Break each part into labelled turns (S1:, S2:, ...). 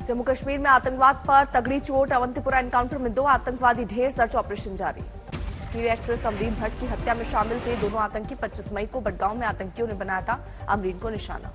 S1: जम्मू कश्मीर में आतंकवाद पर तगड़ी चोट। अवंतीपुरा एनकाउंटर में 2 आतंकवादी ढेर, सर्च ऑपरेशन जारी। टीवी एक्ट्रेस अमरीन भट्ट की हत्या में शामिल थे दोनों आतंकी। 25 मई को बडगांव में आतंकियों ने बनाया था अमरीन को निशाना।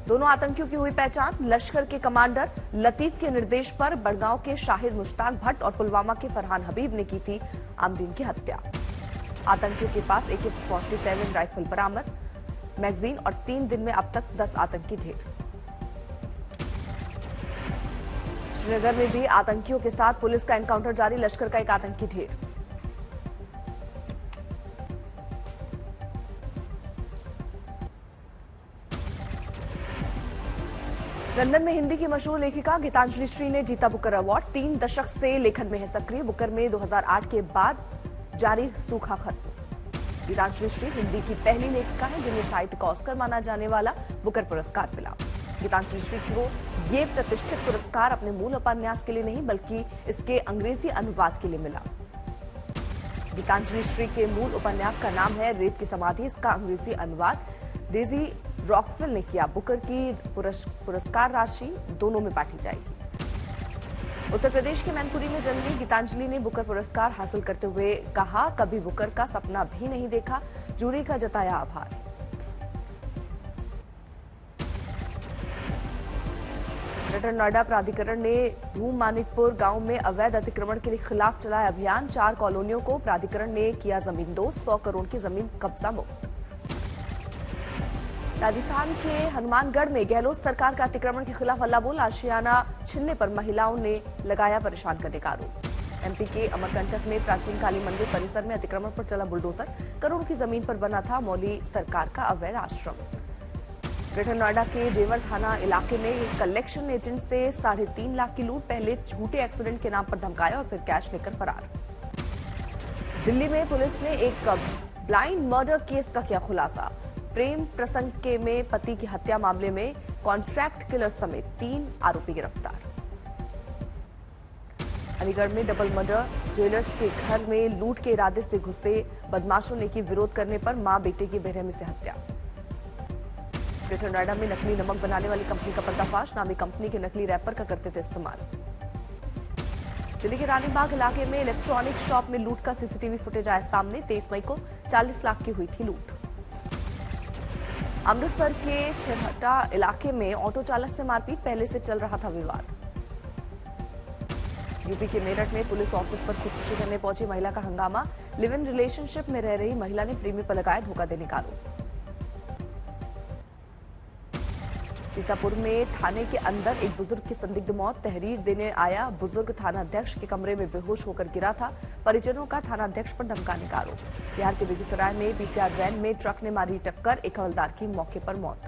S1: दोनों आतंकियों की हुई पहचान। लश्कर के कमांडर लतीफ के निर्देश पर बडगांव के शाहिद मुश्ताक भट्ट और पुलवामा के फरहान हबीब ने की थी अमरीन की हत्या। आतंकियों के पास AK-47 राइफल बरामद, मैगजीन और 3 दिन में अब तक 10 आतंकी ढेर। श्रीनगर में भी आतंकियों के साथ पुलिस का एनकाउंटर जारी। लश्कर का एक आतंकी ढेर। लंदन में हिंदी की मशहूर लेखिका गीतांजलि श्री ने जीता बुकर अवार्ड। 3 दशक से लेखन में है सक्रिय। बुकर में 2008 के बाद जारी सूखा खत्म। गीतांजलि श्री हिंदी की पहली लेखिका है जिन्हें साहित्य का ऑस्कर माना जाने वाला बुकर पुरस्कार मिला। गीतांजलि श्री को ये प्रतिष्ठित पुरस्कार अपने मूल उपन्यास के लिए नहीं बल्कि इसके अंग्रेजी अनुवाद के लिए मिला। गीतांजलि श्री के मूल उपन्यास का नाम है रेत की समाधि। इसका अंग्रेजी अनुवाद डेजी रॉकफेल ने किया। बुकर की पुरस्कार राशि दोनों में बांटी जाएगी। उत्तर प्रदेश के मैनपुरी में जन्मी गीतांजलि ने बुकर पुरस्कार हासिल करते हुए कहा, कभी बुकर का सपना भी नहीं देखा, जूरी का जताया आभार। ग्रेटर नोएडा प्राधिकरण ने धूम मानिकपुर गांव में अवैध अतिक्रमण के खिलाफ चलाया अभियान। 4 कॉलोनियों को प्राधिकरण ने किया जमींदोज। 100 करोड़ की जमीन कब्जा मुक्त। राजस्थान के हनुमानगढ़ में गहलोत सरकार का अतिक्रमण के खिलाफ हल्ला बोल। आशियाना छीनने पर महिलाओं ने लगाया परेशान करने का आरोप। MP के अमरकंटक में प्राचीन काली मंदिर परिसर में अतिक्रमण पर चला बुलडोजर। करोड़ की जमीन पर बना था मौली सरकार का अवैध आश्रम। ग्रेटर नोएडा के जेवर थाना इलाके में कलेक्शन एजेंट से 3.5 लाख की लूट। पहले झूठे एक्सीडेंट के नाम पर धमकाया और फिर कैश लेकर फरार। दिल्ली में पुलिस ने एक ब्लाइंड मर्डर केस का किया खुलासा। प्रेम प्रसंग के में पति की हत्या मामले में कॉन्ट्रैक्ट किलर समेत 3 आरोपी गिरफ्तार। अलीगढ़ में डबल मर्डर। ज्वेलर्स के घर में लूट के इरादे से घुसे बदमाशों ने की विरोध करने पर मां बेटे की बेरहमी से हत्या। ग्रेटर नोएडा में नकली नमक बनाने वाली कंपनी का पर्दाफाश। नामी कंपनी के नकली रैपर का करते थे इस्तेमाल। दिल्ली के रानीबाग इलाके में इलेक्ट्रॉनिक शॉप में लूट का CCTV फुटेज आया सामने। 23 मई को 40 लाख की हुई थी लूट। अमृतसर के छेहटा इलाके में ऑटो चालक से मारपीट। पहले से चल रहा था विवाद। यूपी के मेरठ में पुलिस ऑफिस पर खुदकुशी करने पहुंची महिला का हंगामा। लिव इन रिलेशनशिप में रह रही महिला ने प्रेमी पर लगाया धोखा देने का आरोप। सीतापुर में थाने के अंदर एक बुजुर्ग की संदिग्ध मौत। तहरीर देने आया बुजुर्ग थाना अध्यक्ष के कमरे में बेहोश होकर गिरा था। परिजनों का थाना अध्यक्ष पर धमकाने का आरोप। बिहार के बेगूसराय में PCR वैन में ट्रक ने मारी टक्कर। एक हवलदार की मौके पर मौत।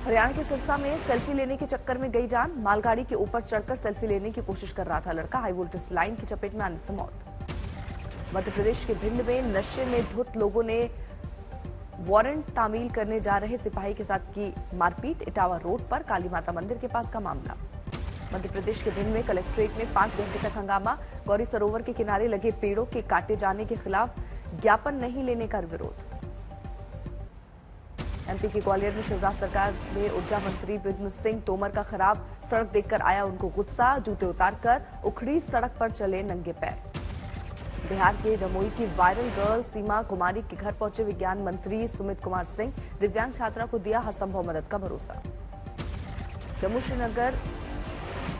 S1: हरियाणा के सिरसा में सेल्फी लेने के चक्कर में गई जान। मालगाड़ी के ऊपर चढ़कर सेल्फी लेने की कोशिश कर रहा था लड़का। हाई वोल्टेज लाइन की चपेट में आने से मौत। मध्य प्रदेश के भिंड में नशे में धुत लोगों ने वारंट तामील करने जा रहे सिपाही के साथ की मारपीट। इटावा रोड पर काली माता मंदिर के पास का मामला। मध्य प्रदेश के भिंड में कलेक्ट्रेट में 5 घंटे तक हंगामा। गौरी सरोवर के किनारे लगे पेड़ों के काटे जाने के खिलाफ ज्ञापन नहीं लेने का विरोध। MP के ग्वालियर में शिवराज सरकार में ऊर्जा मंत्री विद्युत सिंह तोमर का खराब सड़क देखकर आया उनको गुस्सा। जूते उतारकर उखड़ी सड़क पर चले नंगे पैर। बिहार के जमुई की वायरल गर्ल सीमा कुमारी के घर पहुंचे विज्ञान मंत्री सुमित कुमार सिंह। दिव्यांग छात्रा को दिया हर संभव मदद का भरोसा।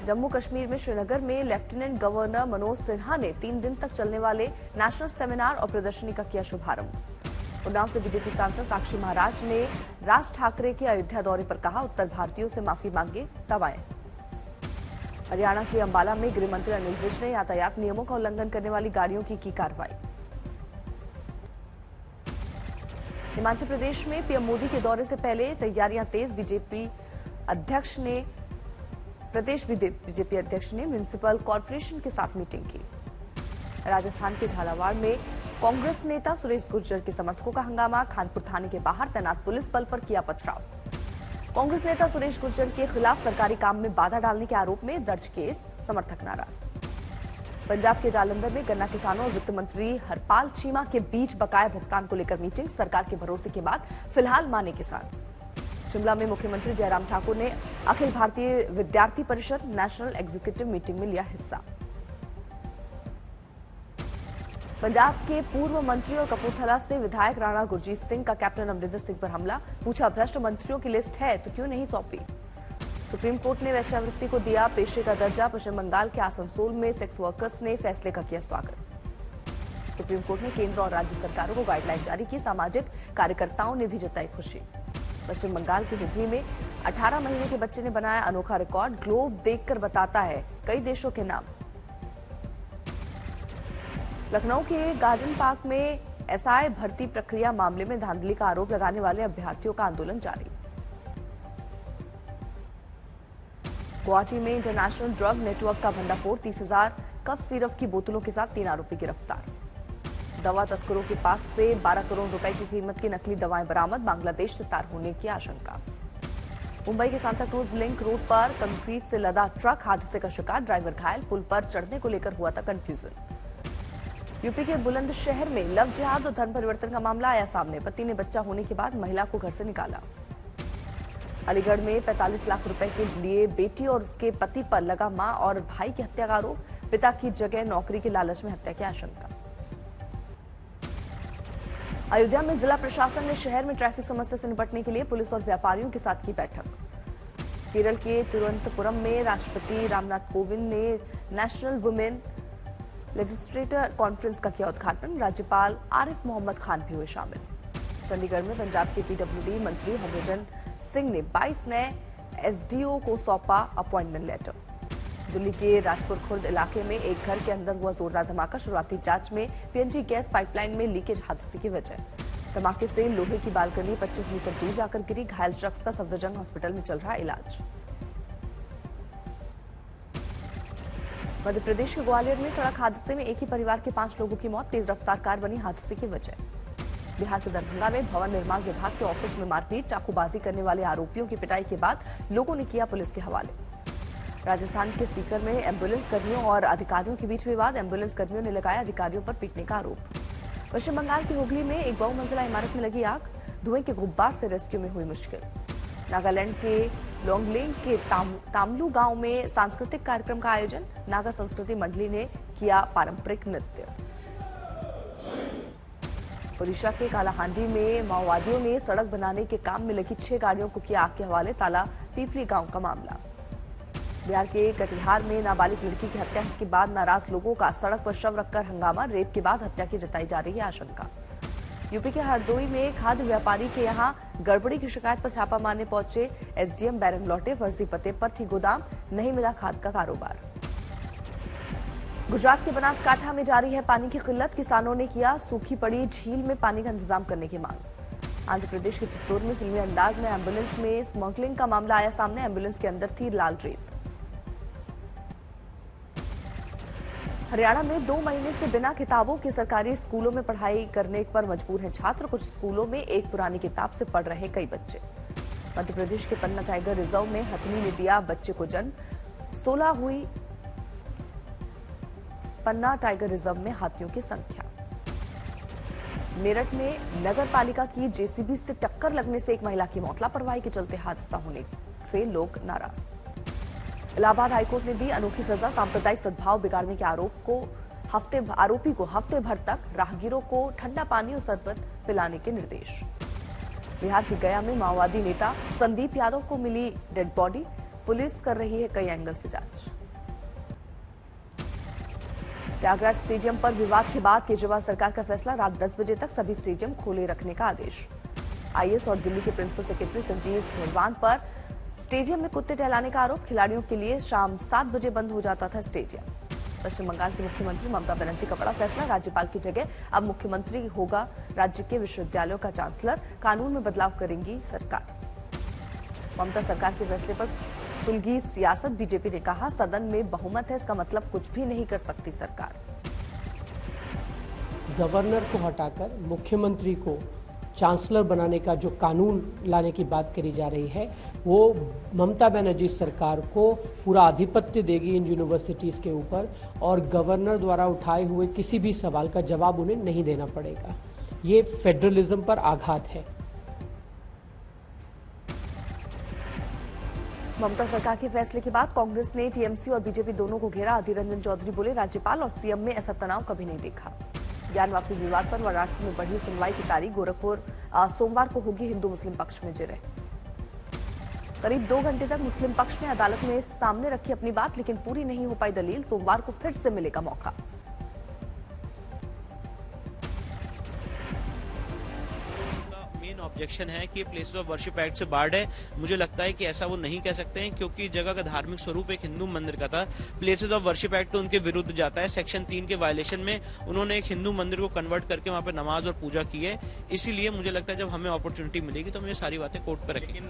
S1: जम्मू कश्मीर में श्रीनगर में लेफ्टिनेंट गवर्नर मनोज सिन्हा ने 3 दिन तक चलने वाले नेशनल सेमिनार और प्रदर्शनी का किया शुभारंभ। उन्नाव से बीजेपी सांसद साक्षी महाराज ने राज ठाकरे के अयोध्या दौरे पर कहा, उत्तर भारतीयों से माफी मांगे तब आए। हरियाणा के अंबाला में गृह मंत्री अनिल विज ने यातायात नियमों का उल्लंघन करने वाली गाड़ियों की कार्रवाई। हिमाचल प्रदेश में पीएम मोदी के दौरे से पहले तैयारियां तेज। प्रदेश बीजेपी अध्यक्ष ने म्युनिसिपल कॉर्पोरेशन के साथ मीटिंग की। राजस्थान के झालावाड़ में कांग्रेस नेता सुरेश गुर्जर के समर्थकों का हंगामा। खानपुर थाने के बाहर तैनात पुलिस बल पर किया पथराव। कांग्रेस नेता सुरेश गुर्जर के खिलाफ सरकारी काम में बाधा डालने के आरोप में दर्ज केस। समर्थक नाराज। पंजाब के जालंधर में गन्ना किसानों और वित्त मंत्री हरपाल चीमा के बीच बकाया भुगतान को लेकर मीटिंग। सरकार के भरोसे के बाद फिलहाल माने किसान। शिमला में मुख्यमंत्री जयराम ठाकुर ने अखिल भारतीय विद्यार्थी परिषद नेशनल एग्जीक्यूटिव मीटिंग में लिया हिस्सा। पंजाब के पूर्व मंत्री और कपूरथला से विधायक राणा गुरजीत सिंह का कैप्टन अमरिंदर सिंह पर हमला। पूछा, भ्रष्ट मंत्रियों की लिस्ट है तो क्यों नहीं सौंपी। सुप्रीम कोर्ट ने वेश्यावृत्ति को दिया पेशे का दर्जा। पश्चिम बंगाल के आसनसोल में सेक्स वर्कर्स ने फैसले का किया स्वागत। सुप्रीम कोर्ट ने केंद्र और राज्य सरकारों को गाइडलाइन जारी की। सामाजिक कार्यकर्ताओं ने भी जताई खुशी। पश्चिम बंगाल के हुगली में 18 महीने के बच्चे ने बनाया अनोखा रिकॉर्ड। ग्लोब देखकर बताता है कई देशों के नाम। लखनऊ के गार्डन पार्क में एसआई भर्ती प्रक्रिया मामले में धांधली का आरोप लगाने वाले अभ्यर्थियों का आंदोलन जारी। गुवाहाटी में इंटरनेशनल ड्रग नेटवर्क का भंडाफोड़। 30,000 कफ सिरप की बोतलों के साथ 3 आरोपी गिरफ्तार। दवा तस्करों के पास से 12 करोड़ रुपए की कीमत की नकली दवाएं बरामद। बांग्लादेश से तार होने की आशंका। मुंबई के सांता क्रूज लिंक रोड पर कंक्रीट से लदा ट्रक हादसे का शिकार। ड्राइवर घायल। पुल पर चढ़ने को लेकर हुआ था कंफ्यूजन। यूपी के बुलंदशहर में लव जिहाद और धर्म परिवर्तन का मामला आया सामने। पति ने बच्चा होने के बाद महिला को घर से निकाला। अलीगढ़ में 45 लाख रुपए के लिए बेटी और उसके पति पर लगा मां और भाई की हत्या का आरोप। पिता की जगह नौकरी के लालच में हत्या की आशंका। अयोध्या में जिला प्रशासन ने शहर में ट्रैफिक समस्या से निपटने के लिए पुलिस और व्यापारियों के साथ की बैठक। केरल के तिरुवनंतपुरम में राष्ट्रपति रामनाथ कोविंद ने नेशनल वुमेन लेजिस्लेटर कॉन्फ्रेंस का किया उद्घाटन। राज्यपाल आरिफ मोहम्मद खान भी हुए शामिल। चंडीगढ़ में पंजाब के पीडब्ल्यूडी मंत्री हरभजन सिंह ने 22 नए एसडीओ को सौंपा अपॉइंटमेंट लेटर। दिल्ली के राजपुर खुर्द इलाके में एक घर के अंदर हुआ जोरदार धमाका। शुरुआती जांच में पीएनजी गैस पाइपलाइन में लीकेज हादसे की वजह। धमाके से लोहे की बालकनी 25 मीटर दूर जाकर गिरी। घायल शख्स का सफदरजंग हॉस्पिटल में चल रहा इलाज। मध्य प्रदेश के ग्वालियर में सड़क हादसे में एक ही परिवार के 5 लोगों की मौत। तेज रफ्तार कार बनी हादसे की वजह। बिहार के दरभंगा में भवन निर्माण विभाग के ऑफिस में मारपीट। चाकूबाजी करने वाले आरोपियों की पिटाई के बाद लोगों ने किया पुलिस के हवाले। राजस्थान के सीकर में एम्बुलेंस कर्मियों और अधिकारियों के बीच विवाद। एम्बुलेंस कर्मियों ने लगाया अधिकारियों पर पीटने का आरोप। पश्चिम बंगाल की हुगली में एक बहुमंजिला इमारत में लगी आग। धुएं के गुब्बार से रेस्क्यू में हुई मुश्किल। नागालैंड के लोंगलेंग के तामलू गांव में सांस्कृतिक कार्यक्रम का आयोजन। नागा संस्कृति मंडली ने किया पारंपरिक नृत्य। ओडिशा के कालाहांडी में माओवादियों ने सड़क बनाने के काम में लगी 6 गाड़ियों को किया आग के हवाले। ताला पीपली गांव का मामला। बिहार के कटिहार में नाबालिग लड़की की हत्या के बाद नाराज लोगों का सड़क पर शव रखकर हंगामा। रेप के बाद हत्या की जताई जा रही है आशंका। यूपी के हरदोई में खाद्य व्यापारी के यहां गड़बड़ी की शिकायत पर छापा मारने पहुंचे एसडीएम बैरन लौटे। फर्जी पते पर थी गोदाम, नहीं मिला खाद का कारोबार। गुजरात के बनासकांठा में जारी है पानी की किल्लत। किसानों ने किया सूखी पड़ी झील में पानी का इंतजाम करने की मांग। आंध्र प्रदेश के चित्तौड़ में फिल्मी अंदाज में एम्बुलेंस में स्मगलिंग का मामला आया सामने। एम्बुलेंस के अंदर थी लाल रेत। हरियाणा में 2 महीने से बिना किताबों के सरकारी स्कूलों में पढ़ाई करने पर मजबूर हैं छात्र। कुछ स्कूलों में एक पुरानी किताब से पढ़ रहे कई बच्चे। मध्य प्रदेश के पन्ना टाइगर रिजर्व में हथनी ने दिया बच्चे को जन्म। 16 हुई पन्ना टाइगर रिजर्व में हाथियों की संख्या। मेरठ में नगर पालिका की जेसीबी से टक्कर लगने से एक महिला की मौत। लापरवाही के चलते हादसा होने से लोग नाराज। इलाहाबाद हाईकोर्ट ने दी अनोखी सजा। सांप्रदायिक सद्भाव बिगाड़ने के आरोपी को हफ्ते भर तक राहगीरों को ठंडा पानी और शरबत पिलाने के निर्देश। बिहार के गया में माओवादी नेता संदीप यादव को मिली डेड बॉडी। पुलिस कर रही है कई एंगल से जांच। त्यागराज स्टेडियम पर विवाद के बाद केजरीवाल सरकार का फैसला। रात 10 बजे तक सभी स्टेडियम खोले रखने का आदेश। आईएएस और दिल्ली के प्रिंसिपल सेक्रेटरी संजीव निर्वाण पर स्टेडियम में कुत्ते टहलाने का आरोप। खिलाड़ियों के लिए शाम 7 बजे बंद हो जाता था स्टेडियम। पश्चिम बंगाल की मुख्यमंत्री ममता बनर्जी का बड़ा फैसला। राज्यपाल की जगह अब मुख्यमंत्री होगा राज्य के विश्वविद्यालयों का चांसलर। कानून में बदलाव करेंगी सरकार। ममता सरकार के फैसले पर सुलगी सियासत। बीजेपी ने कहा सदन में बहुमत है, इसका मतलब कुछ भी नहीं कर सकती सरकार।
S2: गवर्नर को हटाकर मुख्यमंत्री को चांसलर बनाने का जो कानून लाने की बात करी जा रही है, वो ममता बनर्जी सरकार को पूरा आधिपत्य देगी इन यूनिवर्सिटीज़ के ऊपर, और गवर्नर द्वारा उठाए हुए किसी भी सवाल का जवाब उन्हें नहीं देना पड़ेगा। ये फेडरलिज्म पर आघात है।
S1: ममता सरकार के फैसले के बाद कांग्रेस ने टीएमसी और बीजेपी दोनों को घेरा। अधीर रंजन चौधरी बोले, राज्यपाल और सीएम में ऐसा तनाव कभी नहीं देखा। ज्ञान वापी विवाद पर वाराणसी में बढ़ी सुनवाई की तारीख। गोरखपुर सोमवार को होगी हिंदू मुस्लिम पक्ष में जिरह। करीब 2 घंटे तक मुस्लिम पक्ष ने अदालत में सामने रखी अपनी बात, लेकिन पूरी नहीं हो पाई दलील। सोमवार को फिर से मिलेगा मौका।
S3: ऑब्जेक्शन है कि प्लेसेस ऑफ वर्शिप एक्ट से बार्ड है। मुझे लगता है कि ऐसा वो नहीं कह सकते हैं, क्योंकि जगह का धार्मिक स्वरूप एक हिंदू मंदिर का था। प्लेसेस ऑफ वर्शिप एक्ट तो उनके विरुद्ध जाता है। सेक्शन 3 के वायलेशन में उन्होंने एक हिंदू मंदिर को कन्वर्ट करके वहां पर नमाज और पूजा की है। इसीलिए मुझे लगता है जब हमें अपॉर्चुनिटी मिलेगी तो हम ये सारी बातें कोर्ट पर रखेंगे।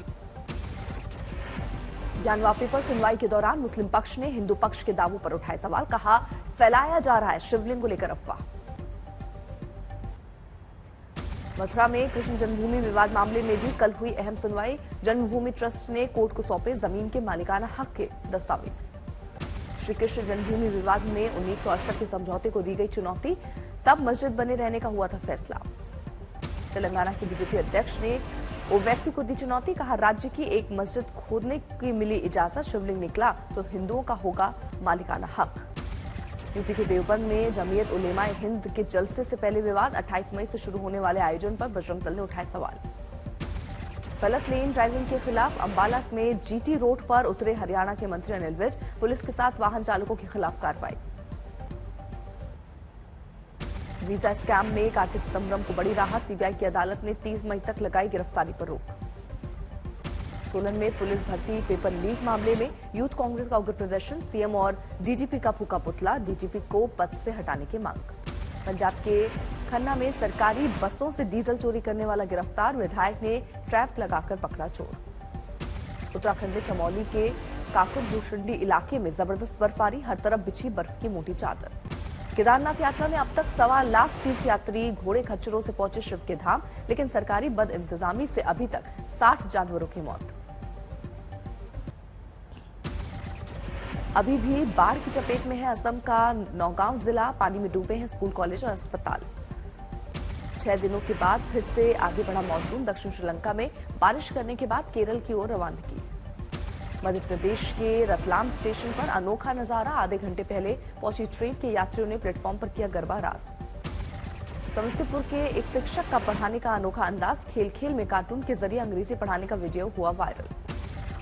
S1: ज्ञान वापी पर सुनवाई के दौरान मुस्लिम पक्ष ने हिंदू पक्ष के दावों पर उठाए सवाल। कहा, फैलाया जा रहा है शिवलिंग को लेकर अफवाह। मथुरा में कृष्ण जन्मभूमि विवाद मामले में भी कल हुई अहम सुनवाई। जन्मभूमि ट्रस्ट ने कोर्ट को सौंपे जमीन के मालिकाना हक के दस्तावेज। श्री कृष्ण जन्मभूमि विवाद में 1968 के समझौते को दी गई चुनौती, तब मस्जिद बने रहने का हुआ था फैसला। तेलंगाना के बीजेपी अध्यक्ष ने ओवैसी को दी चुनौती। कहा, राज्य की एक मस्जिद खोदने की मिली इजाजत, शिवलिंग निकला तो हिंदुओं का होगा मालिकाना हक। यूपी के देवबंद में जमीयत उलेमाए हिंद के जलसे से पहले विवाद। 28 मई से शुरू होने वाले आयोजन पर बजरंग दल ने उठाए सवाल। गलत लेन ड्राइविंग के खिलाफ अंबाला में जीटी रोड पर उतरे हरियाणा के मंत्री अनिल विज। पुलिस के साथ वाहन चालकों के खिलाफ कार्रवाई। वीजा स्कैम में कार्ति चिदंबरम को बड़ी राहत। सीबीआई की अदालत ने 30 मई तक लगाई गिरफ्तारी पर रोक। सोलन में पुलिस भर्ती पेपर लीक मामले में यूथ कांग्रेस का उग्र प्रदर्शन। सीएम और डीजीपी का फूका पुतला। डीजीपी को पद से हटाने की मांग। पंजाब के खन्ना में सरकारी बसों से डीजल चोरी करने वाला गिरफ्तार। विधायक ने ट्रैप लगाकर पकड़ा चोर। उत्तराखंड में चमोली के काकुर भूषुंडी इलाके में जबरदस्त बर्फबारी। हर तरफ बिछी बर्फ की मोटी चादर। केदारनाथ यात्रा में अब तक 1.25 लाख तीर्थयात्री घोड़े खच्चरों से पहुंचे शिव के धाम, लेकिन सरकारी बद इंतजामी से अभी तक 60 जानवरों की मौत। अभी भी बाढ़ की चपेट में है असम का नौगांव जिला। पानी में डूबे हैं स्कूल, कॉलेज और अस्पताल। 6 दिनों के बाद फिर से आगे बढ़ा मॉनसून। दक्षिण श्रीलंका में बारिश करने के बाद केरल की ओर रवानगी। मध्य प्रदेश के रतलाम स्टेशन पर अनोखा नजारा। आधे घंटे पहले पहुंची ट्रेन के यात्रियों ने प्लेटफॉर्म पर किया गरबा रास। समस्तीपुर के एक शिक्षक का पढ़ाने का अनोखा अंदाज। खेल खेल में कार्टून के जरिए अंग्रेजी पढ़ाने का वीडियो हुआ वायरल।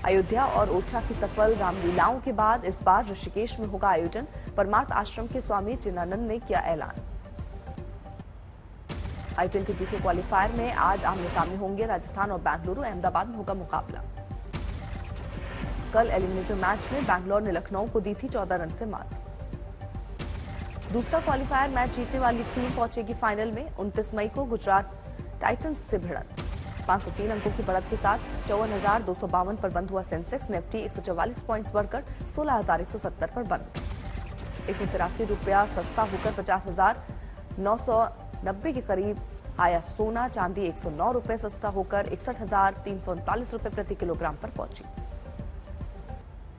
S1: अयोध्या और ओरछा की सफल रामलीलाओं के बाद इस बार ऋषिकेश में होगा आयोजन। परमार्थ आश्रम के स्वामी चिन्नानंद ने किया ऐलान। आईपीएल के दूसरे क्वालिफायर में आज आमने सामने होंगे राजस्थान और बेंगलुरु। अहमदाबाद में होगा मुकाबला। कल एलिमिनेटर मैच में बैंगलोर ने लखनऊ को दी थी 14 रन से मात। दूसरा क्वालिफायर मैच जीतने वाली टीम पहुंचेगी फाइनल में। 29 मई को गुजरात टाइटंस से भिड़ंत। 503 अंकों की बढ़त के साथ 54,252 पर बंद हुआ सेंसेक्स। निफ्टी 144 पॉइंट्स बढ़कर 16,170 पर बंद। 183 रुपया सस्ता होकर 50,990 के करीब आया सोना। चांदी 109 रुपये सस्ता होकर 61,339 रुपये प्रति किलोग्राम पर पहुंची।